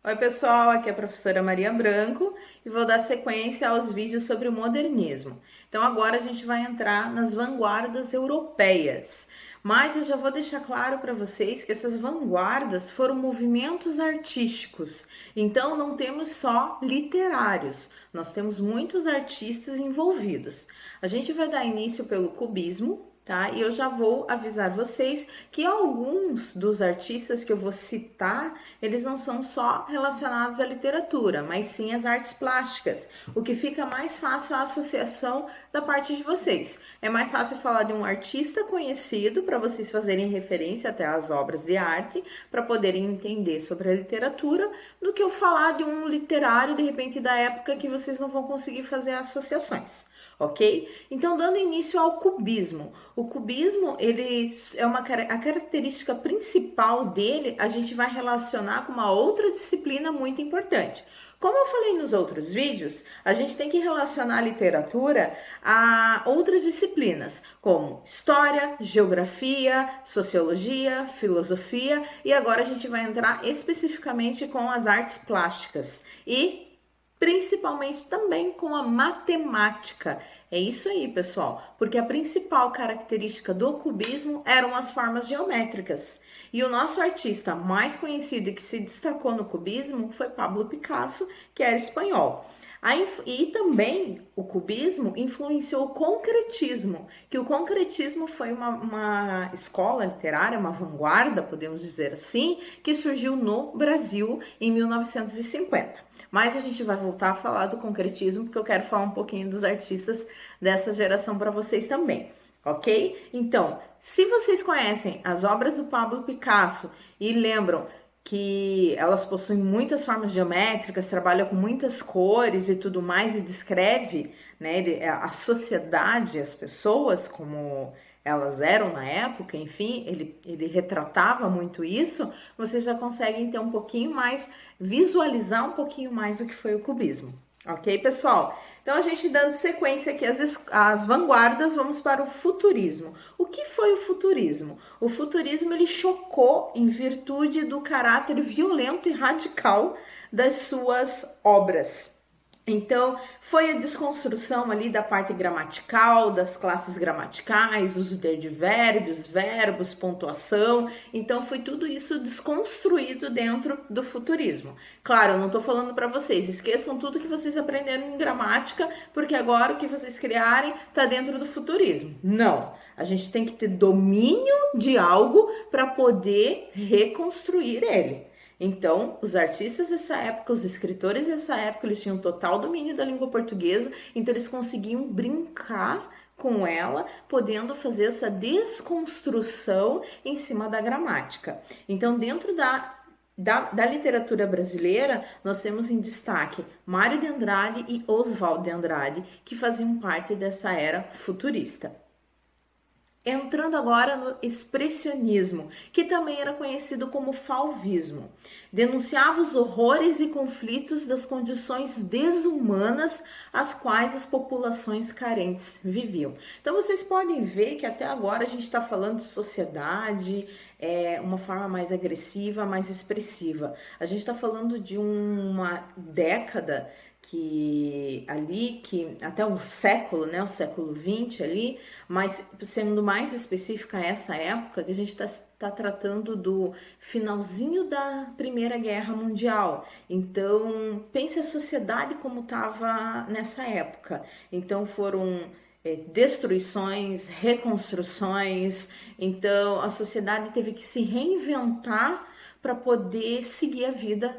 Oi pessoal, aqui é a professora Maria Branco e vou dar sequência aos vídeos sobre o modernismo. Então agora a gente vai entrar nas vanguardas europeias, mas eu já vou deixar claro para vocês que essas vanguardas foram movimentos artísticos, então não temos só literários, nós temos muitos artistas envolvidos. A gente vai dar início pelo cubismo, tá? E eu já vou avisar vocês que alguns dos artistas que eu vou citar, eles não são só relacionados à literatura, mas sim às artes plásticas, o que fica mais fácil a associação da parte de vocês. É mais fácil falar de um artista conhecido para vocês fazerem referência até às obras de arte, para poderem entender sobre a literatura, do que eu falar de um literário, de repente, da época que vocês não vão conseguir fazer associações. Ok? Então, dando início ao cubismo. O cubismo, ele é a característica principal dele, a gente vai relacionar com uma outra disciplina muito importante. Como eu falei nos outros vídeos, a gente tem que relacionar a literatura a outras disciplinas, como história, geografia, sociologia, filosofia, e agora a gente vai entrar especificamente com as artes plásticas e principalmente também com a matemática. É isso aí, pessoal, porque a principal característica do cubismo eram as formas geométricas. E o nosso artista mais conhecido e que se destacou no cubismo foi Pablo Picasso, que era espanhol. E também o cubismo influenciou o concretismo, que o concretismo foi uma escola literária, uma vanguarda, podemos dizer assim, que surgiu no Brasil em 1950. Mas a gente vai voltar a falar do concretismo, porque eu quero falar um pouquinho dos artistas dessa geração para vocês também, ok? Então, se vocês conhecem as obras do Pablo Picasso e lembram que elas possuem muitas formas geométricas, trabalha com muitas cores e tudo mais, e descreve, né, a sociedade, as pessoas como elas eram na época, enfim, ele retratava muito isso, vocês já conseguem ter um pouquinho mais, visualizar um pouquinho mais do que foi o cubismo. Ok, pessoal? Então, a gente dando sequência aqui às vanguardas, vamos para o futurismo. O que foi o futurismo? O futurismo, ele chocou em virtude do caráter violento e radical das suas obras. Então, foi a desconstrução ali da parte gramatical, das classes gramaticais, uso de advérbios, verbos, pontuação. Então, foi tudo isso desconstruído dentro do futurismo. Claro, eu não estou falando para vocês, esqueçam tudo que vocês aprenderam em gramática, porque agora o que vocês criarem está dentro do futurismo. Não, a gente tem que ter domínio de algo para poder reconstruir ele. Então, os artistas dessa época, os escritores dessa época, eles tinham total domínio da língua portuguesa, então eles conseguiam brincar com ela, podendo fazer essa desconstrução em cima da gramática. Então, dentro da literatura brasileira, nós temos em destaque Mário de Andrade e Oswald de Andrade, que faziam parte dessa era futurista. Entrando agora no expressionismo, que também era conhecido como fauvismo. Denunciava os horrores e conflitos das condições desumanas às quais as populações carentes viviam. Então vocês podem ver que até agora a gente está falando de sociedade, uma forma mais agressiva, mais expressiva. A gente está falando de uma década que até o século, né, o século XX ali, mas sendo mais específica essa época, que a gente está tratando do finalzinho da Primeira Guerra Mundial. Então, pense a sociedade como estava nessa época. Então, foram destruições, reconstruções, então a sociedade teve que se reinventar para poder seguir a vida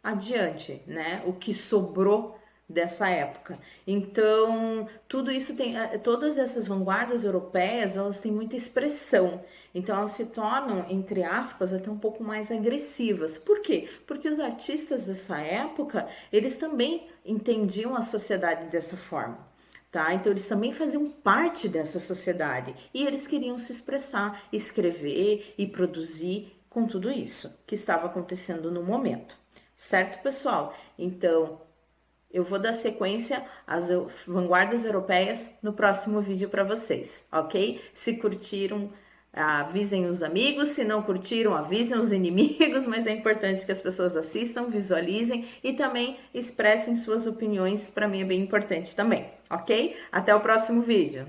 adiante, né? O que sobrou dessa época. Então, tudo isso tem, todas essas vanguardas europeias, elas têm muita expressão. Então, elas se tornam, entre aspas, até um pouco mais agressivas. Por quê? Porque os artistas dessa época, eles também entendiam a sociedade dessa forma. Tá? Então eles também faziam parte dessa sociedade e eles queriam se expressar, escrever e produzir com tudo isso que estava acontecendo no momento. Certo, pessoal? Então, eu vou dar sequência às vanguardas europeias no próximo vídeo para vocês, ok? Se curtiram, Avisem os amigos, se não curtiram, avisem os inimigos, mas é importante que as pessoas assistam, visualizem e também expressem suas opiniões, para mim é bem importante também, ok? Até o próximo vídeo.